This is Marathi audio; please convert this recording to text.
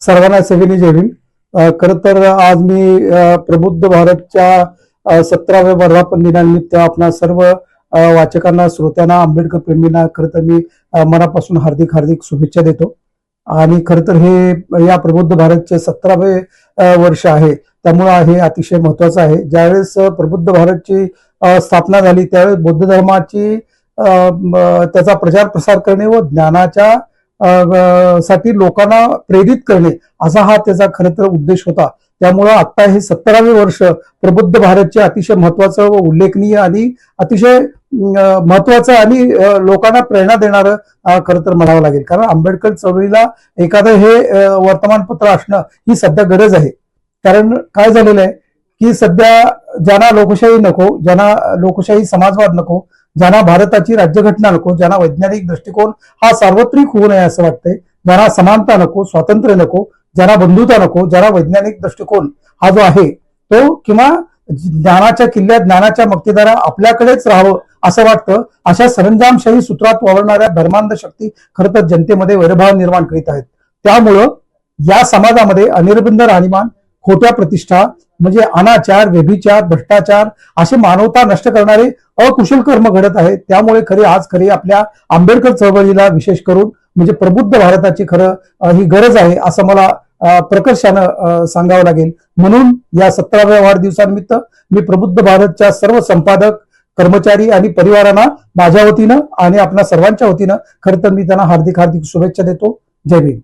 सर्वांना सेवेने जय भीम. खरं तर आज मी प्रबुद्ध भारतच्या 17व्या वर्धापन दिनानिमित्त आपणा सर्व वाचकांना, श्रोत्यांना, आंबेडकर प्रेमींना खरं तर मी मनापासून हार्दिक हार्दिक शुभेच्छा देतो. आणि खरं तर हे या प्रबुद्ध भारतचे 17वे वर्ष आहे, त्यामुळे हे अतिशय महत्वाचं आहे. ज्यावेळेस प्रबुद्ध भारतची स्थापना झाली त्यावेळेस बौद्ध धर्माची त्याचा प्रचार प्रसार करणे व ज्ञानाच्या साठी लोकांना प्रेरित करणे असा हा त्याचा खरं तर उद्देश होता. त्यामुळं आता हे 17वे वर्ष प्रबुद्ध भारतचे अतिशय महत्वाचं व उल्लेखनीय आणि अतिशय महत्वाचं आणि लोकांना प्रेरणा देणारं खरं तर म्हणावं लागेल. कारण आंबेडकर चळवळीला एखादं हे वर्तमानपत्र असणं ही सध्या गरज आहे. कारण काय झालेलं आहे की सध्या ज्यांना लोकशाही नको, ज्यांना लोकशाही समाजवाद नको, ज्यांना भारताची राज्यघटना नको, ज्यांना वैज्ञानिक दृष्टिकोन हा सार्वत्रिक होऊ नये असं वाटतंय, ज्यांना समानता नको, स्वातंत्र्य नको, ज्यांना बंधुता नको, ज्यांना वैज्ञानिक दृष्टिकोन हा जो आहे तो किंवा ज्ञानाच्या किल्ल्यात ज्ञानाच्या मक्तेदारा आपल्याकडेच राहावं असं वाटतं, अशा सरंजामशाही सूत्रात वावरणाऱ्या धर्मांध शक्ती खरं तर जनतेमध्ये वैरभाव निर्माण करीत आहेत. त्यामुळं या समाजामध्ये अनिर्बंध राहणीमान, खोट्या प्रतिष्ठा म्हणजे अनाचार, व्यभिचार, भ्रष्टाचार असे मानवता नष्ट करणारे अकुशल कर्म घडत आहेत. त्यामुळे खरी आपल्या आंबेडकर चळवळीला विशेष करून म्हणजे प्रबुद्ध भारताची खरं ही गरज आहे असं मला प्रकर्षानं सांगावं लागेल. म्हणून या 17व्या वाढदिवसानिमित्त मी प्रबुद्ध भारतच्या सर्व संपादक, कर्मचारी आणि परिवारांना माझ्या वतीनं आणि आपल्या सर्वांच्या वतीनं खरं तर मी त्यांना हार्दिक हार्दिक शुभेच्छा देतो. जय भीम.